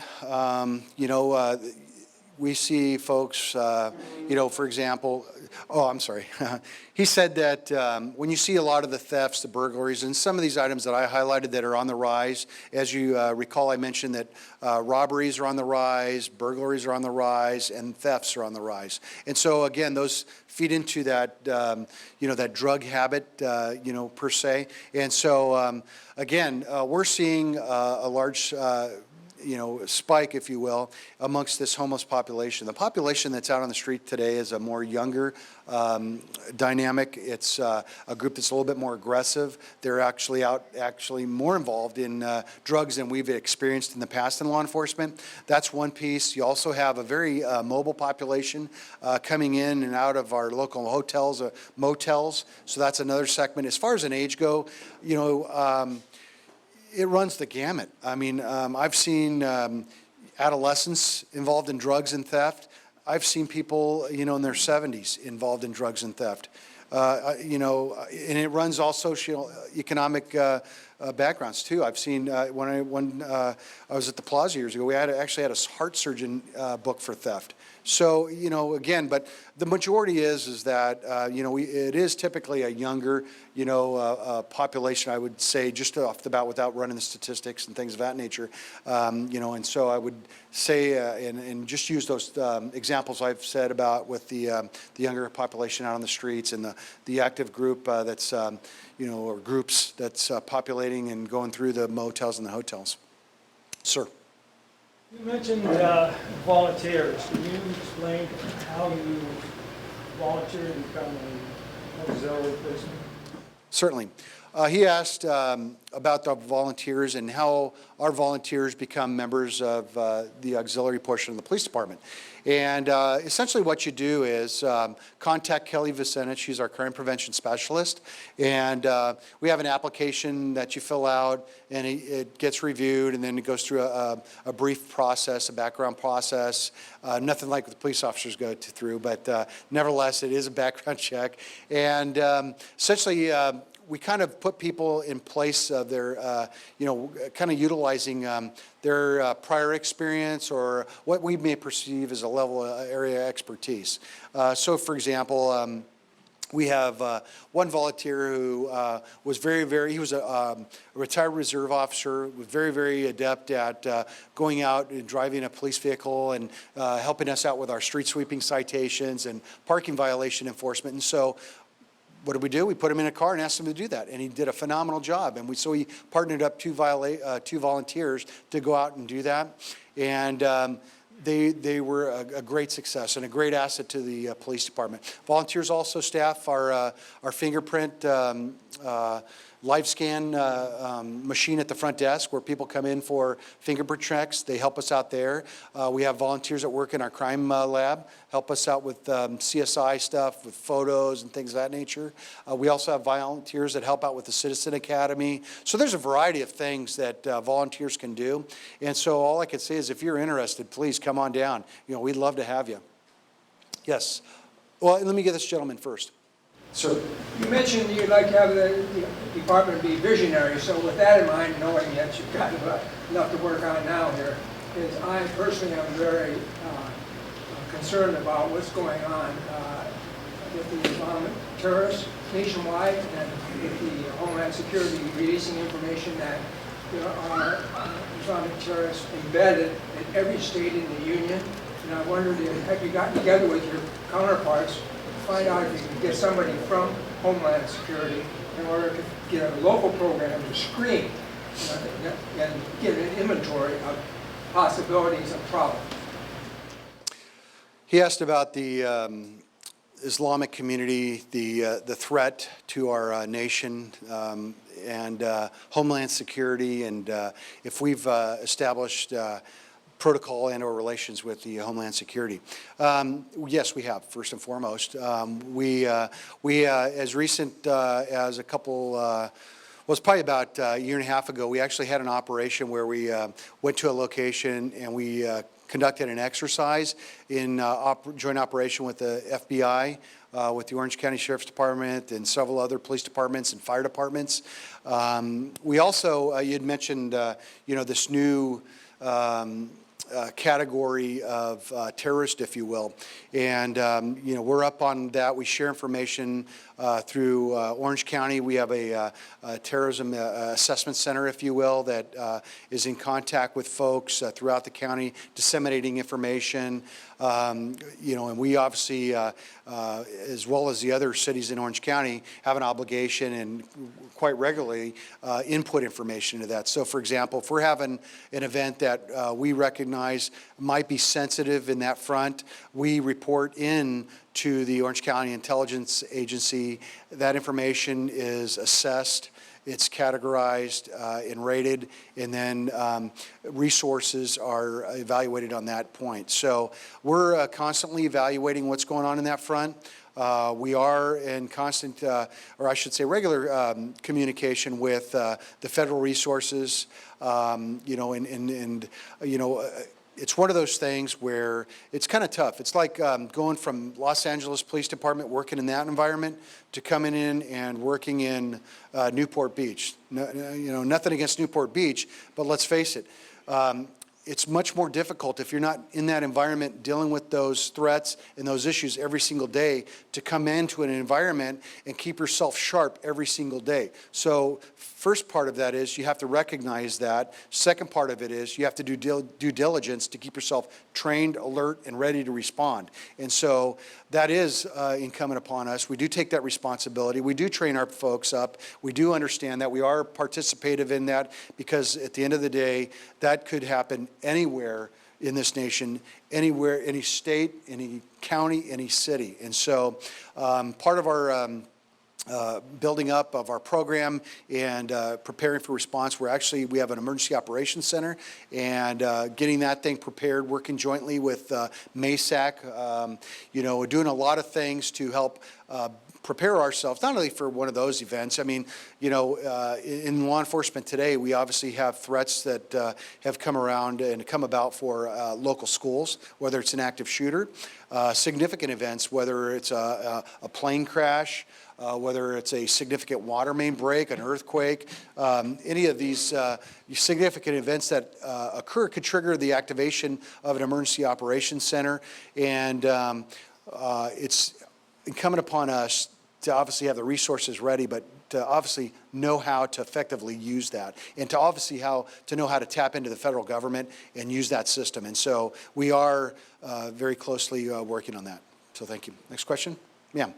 We see folks, for example, I'm sorry. He said that when you see a lot of the thefts, the burglaries, and some of these items that I highlighted that are on the rise, as you recall, I mentioned that robberies are on the rise, burglaries are on the rise, and thefts are on the rise. And so, again, those feed into that, that drug habit, per se. And so, again, we're seeing a large spike, if you will, amongst this homeless population. The population that's out on the street today is a more younger dynamic. It's a group that's a little bit more aggressive. They're actually more involved in drugs than we've experienced in the past in law enforcement. That's one piece. You also have a very mobile population coming in and out of our local hotels, motels. So that's another segment. As far as an age go, it runs the gamut. I mean, I've seen adolescents involved in drugs and theft. I've seen people, in their 70s involved in drugs and theft. And it runs all socioeconomic backgrounds too. I've seen when I was at the Plaza years ago, we actually had a heart surgeon booked for theft. So, again, but the majority is that, it is typically a younger, population, I would say, just off the bat without running the statistics and things of that nature. And so I would say, and just use those examples I've said about with the younger population out on the streets and the active group that's, or groups that's populating and going through the motels and the hotels. Sir. You mentioned volunteers. Can you explain how you volunteer to become an auxiliary policeman? Certainly. He asked about the volunteers and how our volunteers become members of the auxiliary portion of the police department. And essentially what you do is contact Kelly Vicenich. She's our crime prevention specialist. And we have an application that you fill out, and it gets reviewed, and then it goes through a brief process, a background process. Nothing like what the police officers go through, but nevertheless, it is a background check. And essentially, we kind of put people in place of their, kind of utilizing their prior experience or what we may perceive as a level of area expertise. So, for example, we have one volunteer who was he was a retired reserve officer, was very, very adept at going out and driving a police vehicle and helping us out with our street sweeping citations and parking violation enforcement. And so, what did? We put him in a car and asked him to do that, and he did a phenomenal job. And so he partnered up two volunteers to go out and do that, and they were a great success and a great asset to the police department. Volunteers also staff our fingerprint live scan machine at the front desk where people come in for fingerprint checks. They help us out there. We have volunteers that work in our crime lab, help us out with CSI stuff, with photos and things of that nature. We also have volunteers that help out with the Citizen Academy. So there's a variety of things that volunteers can do. And so all I can say is if you're interested, please come on down. We'd love to have you. Yes. Well, let me get this gentleman first. Sir. You mentioned you'd like to have the department be visionary, so with that in mind, knowing that you've got enough to work on now here, is I personally am very concerned about what's going on with the Islamic terrorists nationwide and with the Homeland Security releasing information that there are Islamic terrorists embedded in every state in the Union. And I wondered, have you gotten together with your counterparts find out if you can get somebody from Homeland Security in order to get a local program to screen and get an inventory of possibilities and problems? He asked about the Islamic community, the threat to our nation, and Homeland Security, and if we've established protocol and or relations with the Homeland Security. Yes, we have, first and foremost. We as recent as a couple, was probably about a year and a half ago, we actually had an operation where we went to a location and we conducted an exercise in joint operation with the FBI, with the Orange County Sheriff's Department and several other police departments and fire departments. We also, you'd mentioned, this new category of terrorist, if you will. And, we're up on that. We share information through Orange County. We have a terrorism assessment center, if you will, that is in contact with folks throughout the county, disseminating information. And we obviously, as well as the other cities in Orange County, have an obligation and quite regularly input information to that. So, for example, if we're having an event that we recognize might be sensitive in that front, we report in to the Orange County Intelligence Agency. That information is assessed, it's categorized and rated, and then resources are evaluated on that point. So we're constantly evaluating what's going on in that front. We are in constant, or I should say regular communication with the federal resources, it's one of those things where it's kind of tough. It's like going from Los Angeles Police Department, working in that environment, to coming in and working in Newport Beach. Nothing against Newport Beach, but let's face it. It's much more difficult if you're not in that environment dealing with those threats and those issues every single day to come into an environment and keep yourself sharp every single day. So first part of that is you have to recognize that. Second part of it is you have to do due diligence to keep yourself trained, alert, and ready to respond. And so that is incumbent upon us. We do take that responsibility. We do train our folks up. We do understand that. We are participative in that because at the end of the day, that could happen anywhere in this nation, anywhere, any state, any county, any city. And so part of our building up of our program and preparing for response. We have an emergency operations center and getting that thing prepared, working jointly with MASAC. We're doing a lot of things to help prepare ourselves, not only for one of those events. I mean, in law enforcement today, we obviously have threats that have come around and come about for local schools, whether it's an active shooter, significant events, whether it's a plane crash, whether it's a significant water main break, an earthquake, any of these significant events that occur could trigger the activation of an emergency operations center. And it's incumbent upon us to obviously have the resources ready, but to obviously know how to effectively use that, and to obviously know how to tap into the federal government and use that system. And so we are very closely working on that. So thank you. Next question. Ma'am.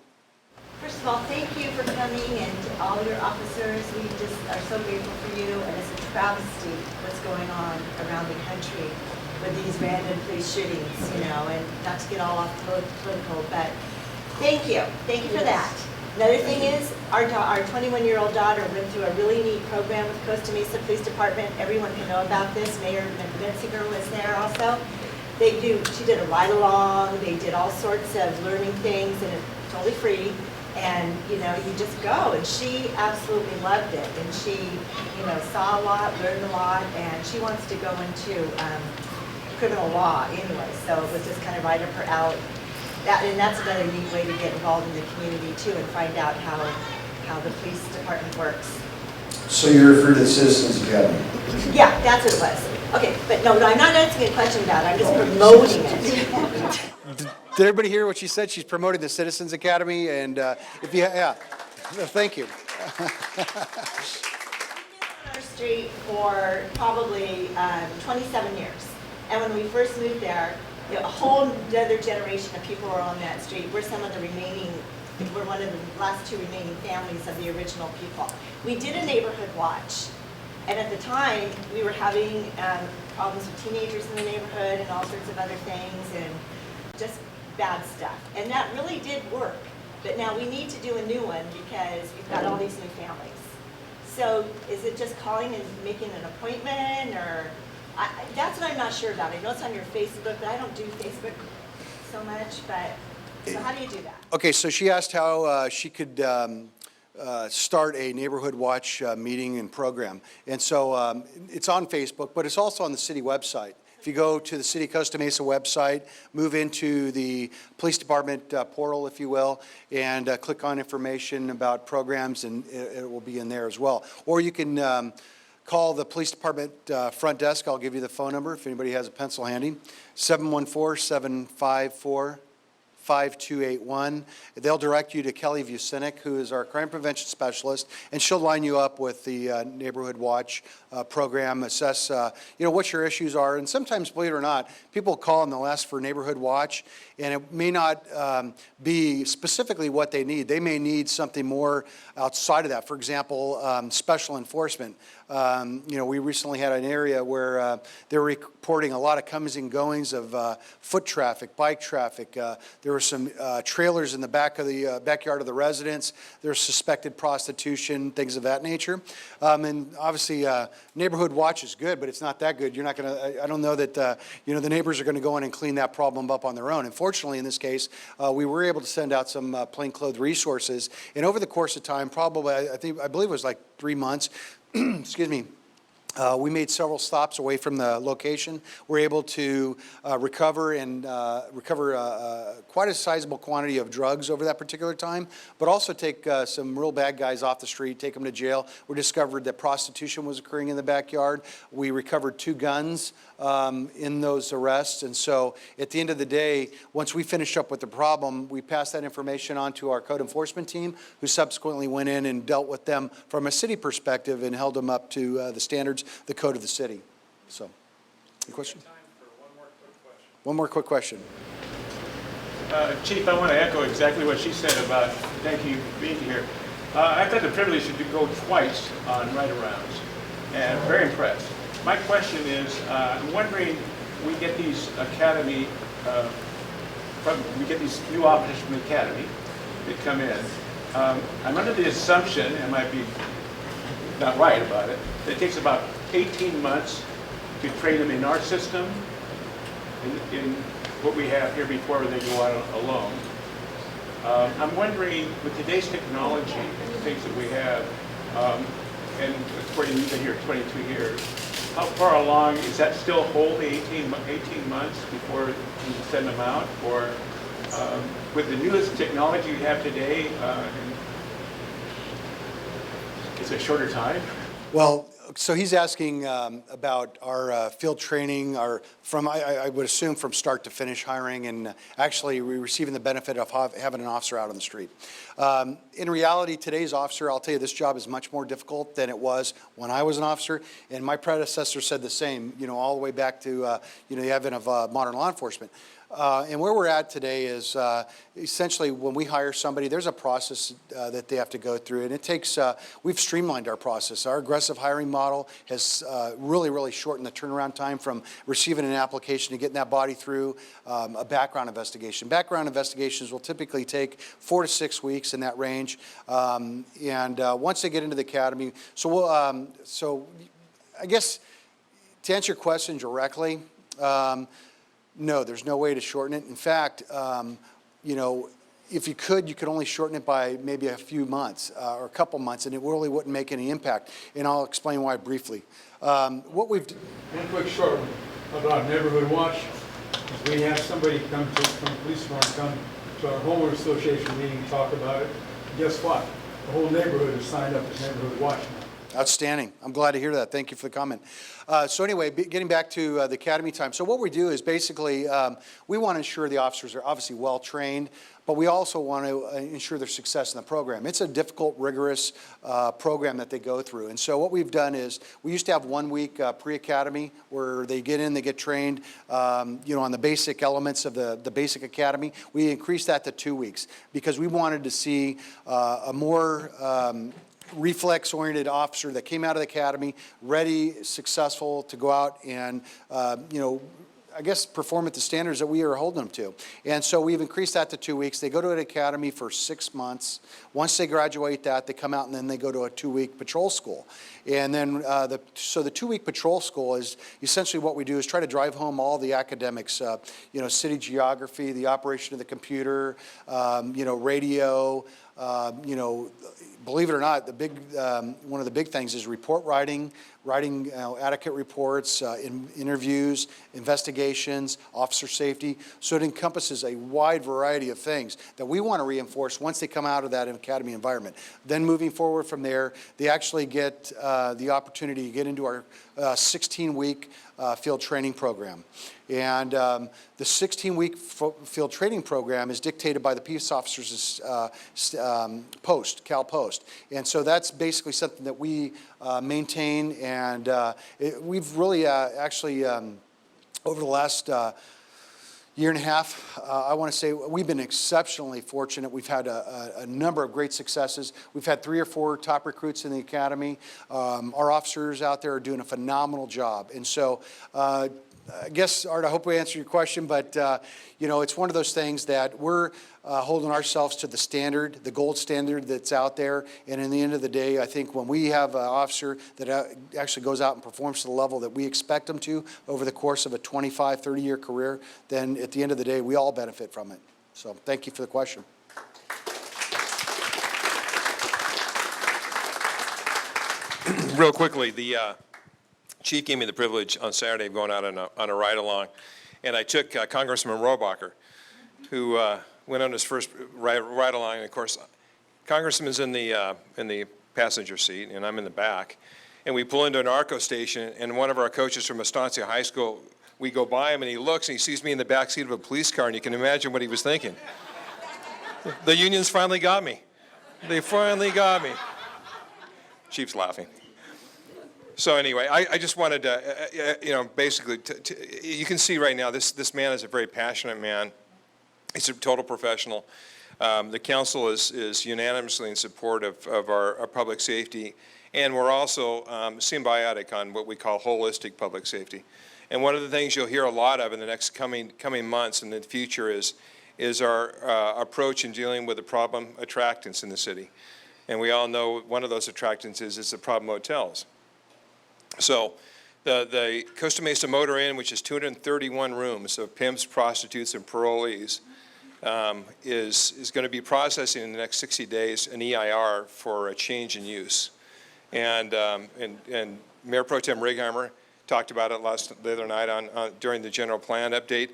First of all, thank you for coming, and to all your officers. We just are so grateful for you, and it's a travesty what's going on around the country with these random police shootings, and not to get all off political, but thank you. Thank you for that. Another thing is, our 21-year-old daughter went through a really neat program with Costa Mesa Police Department. Everyone can know about this. Mayor Bensinger was there also. She did a ride-along. They did all sorts of learning things, and it's totally free. And, you just go. And she absolutely loved it. And she, saw a lot, learned a lot, and she wants to go into criminal law anyway. So it was just kind of right up her alley. And that's another neat way to get involved in the community, too, and find out how the police department works. So you're referring to the Citizens Academy? Yeah, that's what it was. Okay, but no, I'm not asking a question about it. I'm just promoting it. Did everybody hear what she said? She's promoting the Citizens Academy, and thank you. On our street for probably 27 years, and when we first moved there, a whole other generation of people were on that street. We're one of the last two remaining families of the original people. We did a neighborhood watch, and at the time, we were having problems with teenagers in the neighborhood and all sorts of other things, and just bad stuff. And that really did work. But now we need to do a new one because we've got all these new families. So is it just calling and making an appointment, or? That's what I'm not sure about. I know it's on your Facebook, but I don't do Facebook so much. But so how do you do that? Okay, so she asked how she could start a neighborhood watch meeting and program. And so it's on Facebook, but it's also on the city website. If you go to the City of Costa Mesa website, move into the police department portal, if you will, and click on information about programs, and it will be in there as well. Or you can call the police department front desk. I'll give you the phone number if anybody has a pencil handy. 714-754-5281. They'll direct you to Kelly Vucinic, who is our crime prevention specialist, and she'll line you up with the neighborhood watch program, assess what your issues are. And sometimes, believe it or not, people call and they'll ask for neighborhood watch, and it may not be specifically what they need. They may need something more outside of that. For example, special enforcement. We recently had an area where they were reporting a lot of comings and goings of foot traffic, bike traffic. There were some trailers in the backyard of the residence. There's suspected prostitution, things of that nature. And obviously, neighborhood watch is good, but it's not that good. You're not going to. I don't know that the neighbors are going to go in and clean that problem up on their own. Unfortunately, in this case, we were able to send out some plainclothes resources, and over the course of time, probably I believe it was like 3 months. Excuse me. We made several stops away from the location. We're able to recover quite a sizable quantity of drugs over that particular time, but also take some real bad guys off the street, take them to jail. We discovered that prostitution was occurring in the backyard. We recovered 2 guns in those arrests. And so at the end of the day, once we finished up with the problem, we passed that information on to our code enforcement team, who subsequently went in and dealt with them from a city perspective and held them up to the standards, the code of the city. So, any question? Time for one more quick question. One more quick question. Chief, I want to echo exactly what she said about thank you for being here. I've had the privilege to go twice on ride-arounds, and very impressed. My question is, I'm wondering, we get these academy, we get these new officers from the academy that come in. I'm under the assumption, and I might be not right about it, that it takes about 18 months to train them in our system, in what we have here before they go out alone. I'm wondering, with today's technology and the things that we have, and according to you've been here 22 years, how far along, is that still hold 18 months before you send them out? Or with the newest technology we have today, is it a shorter time? Well, so he's asking about our field training, I would assume from start to finish hiring, and actually we're receiving the benefit of having an officer out on the street. In reality, today's officer, I'll tell you, this job is much more difficult than it was when I was an officer, and my predecessor said the same, all the way back to the advent of modern law enforcement. And where we're at today is essentially when we hire somebody, there's a process that they have to go through, and it takes, we've streamlined our process. Our aggressive hiring model has really shortened the turnaround time from receiving an application to getting that body through a background investigation. Background investigations will typically take 4 to 6 weeks in that range, and once they get into the academy, so I guess to answer your question directly, no, there's no way to shorten it. In fact, if you could only shorten it by maybe a few months or a couple months, and it really wouldn't make any impact. And I'll explain why briefly. What we've One quick short one about neighborhood watch. Is we have somebody from the police department come to our homeowner association meeting and talk about it. Guess what? The whole neighborhood is signed up as neighborhood watch now. Outstanding. I'm glad to hear that. Thank you for the comment. So anyway, getting back to the academy time. So what we do is basically we want to ensure the officers are obviously well trained, but we also want to ensure their success in the program. It's a difficult, rigorous program that they go through. And so what we've done is we used to have 1 week pre-academy where they get in, they get trained, on the basic elements of the basic academy. We increased that to 2 weeks because we wanted to see a more reflex-oriented officer that came out of the academy, ready, successful to go out and, I guess perform at the standards that we are holding them to. And so we've increased that to 2 weeks. They go to an academy for 6 months. Once they graduate that, they come out and then they go to a 2-week patrol school. And then, the 2-week patrol school is essentially what we do is try to drive home all the academics, city geography, the operation of the computer, radio, believe it or not, one of the big things is report writing adequate reports, interviews, investigations, officer safety. So it encompasses a wide variety of things that we want to reinforce once they come out of that academy environment. Then moving forward from there, they actually get the opportunity to get into our 16-week field training program. And the 16-week field training program is dictated by the Peace Officers Post, Cal Post. And so that's basically something that we maintain, and we've really actually, over the last year and a half, I want to say we've been exceptionally fortunate. We've had a number of great successes. We've had 3 or 4 top recruits in the academy. Our officers out there are doing a phenomenal job. And so I guess, Art, I hope we answered your question, but it's one of those things that we're holding ourselves to the standard, the gold standard that's out there. And in the end of the day, I think when we have an officer that actually goes out and performs to the level that we expect them to over the course of a 25, 30-year career, then at the end of the day, we all benefit from it. So thank you for the question. Real quickly, the Chief gave me the privilege on Saturday of going out on a ride-along, and I took Congressman Rohrabacher, who went on his first ride-along, and of course, Congressman's in the passenger seat, and I'm in the back, and we pull into an ARCO station, and one of our coaches from Estancia High School, we go by him, and he looks, and he sees me in the back seat of a police car, and you can imagine what he was thinking. The unions finally got me. They finally got me. Chief's laughing. So anyway, I just wanted to, basically, you can see right now this man is a very passionate man. He's a total professional. The council is unanimously in support of our public safety, and we're also symbiotic on what we call holistic public safety. And one of the things you'll hear a lot of in the next coming months and in the future is is our approach in dealing with the problem attractants in the city. And we all know one of those attractants is the problem motels. So the Costa Mesa Motor Inn, which is 231 rooms of pimps, prostitutes, and parolees, is going to be processing in the next 60 days an EIR for a change in use. And Mayor Pro Tem Righeimer talked about it the other night during the general plan update.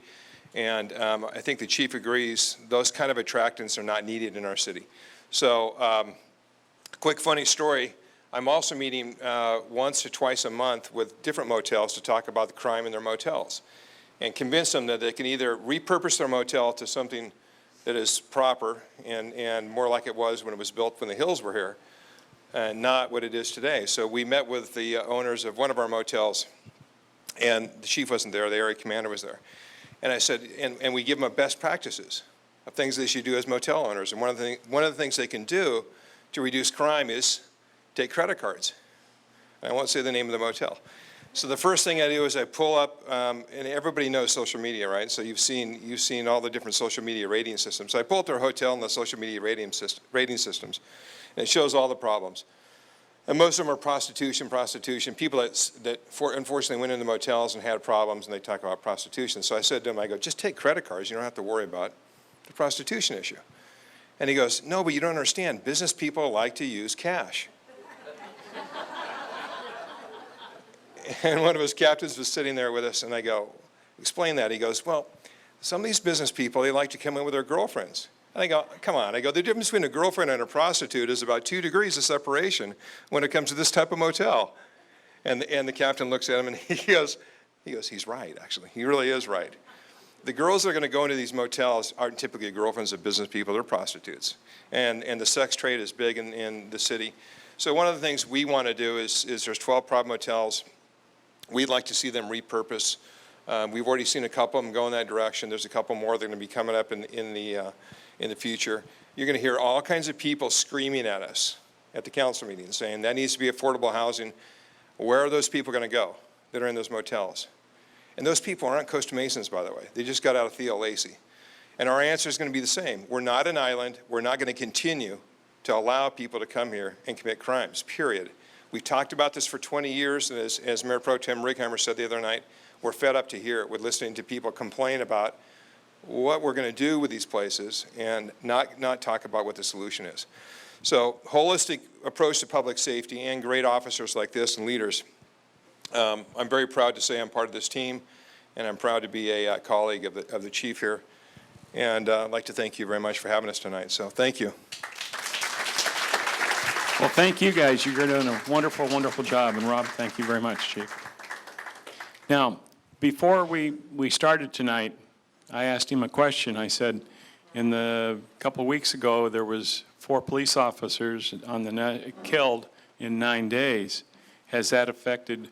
And I think the chief agrees those kind of attractants are not needed in our city. So quick funny story, I'm also meeting once or twice a month with different motels to talk about the crime in their motels and convince them that they can either repurpose their motel to something that is proper and more like it was when it was built when the hills were here, and not what it is today. So we met with the owners of one of our motels, and the chief wasn't there, the area commander was there. And I said, and we give them best practices of things they should do as motel owners. And one of the things they can do to reduce crime is take credit cards. And I won't say the name of the motel. So the first thing I do is I pull up, and everybody knows social media, right? So you've seen all the different social media rating systems. So I pull up their hotel and the social media rating systems, and it shows all the problems. And most of them are prostitution, people that unfortunately went into motels and had problems, and they talk about prostitution. So I said to him, I go, just take credit cards. You don't have to worry about the prostitution issue. And he goes, no, but you don't understand. Business people like to use cash. And one of his captains was sitting there with us, and I go, explain that. He goes, well, some of these business people, they like to come in with their girlfriends. And I go, come on. I go, the difference between a girlfriend and a prostitute is about 2 degrees of separation when it comes to this type of motel. And the captain looks at him, and he goes, he's right, actually. He really is right. The girls that are going to go into these motels aren't typically girlfriends of business people, they're prostitutes. And the sex trade is big in the city. So one of the things we want to do is there's 12 problem motels. We'd like to see them repurpose. We've already seen a couple of them go in that direction. There's a couple more that are going to be coming up in the future. You're going to hear all kinds of people screaming at us at the council meeting saying that needs to be affordable housing. Where are those people going to go that are in those motels? And those people aren't Costa Mesans, by the way. They just got out of Theo Lacey. And our answer is going to be the same. We're not an island. We're not going to continue to allow people to come here and commit crimes, period. We've talked about this for 20 years, and as Mayor Pro Tem Righeimer said the other night, we're fed up to hear it with listening to people complain about what we're going to do with these places and not talk about what the solution is. So holistic approach to public safety and great officers like this and leaders. I'm very proud to say I'm part of this team, and I'm proud to be a colleague of the chief here. And I'd like to thank you very much for having us tonight. So thank you. Well, thank you guys. You're doing a wonderful, wonderful job. And Rob, thank you very much, Chief. Now, before we started tonight, I asked him a question. I said, a couple of weeks ago, there was 4 police officers killed in 9 days. Has that affected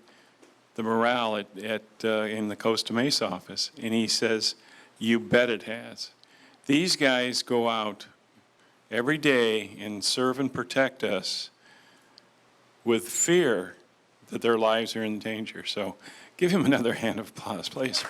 the morale in the Costa Mesa office? And he says, you bet it has. These guys go out every day and serve and protect us with fear that their lives are in danger. So give him another hand of applause, please.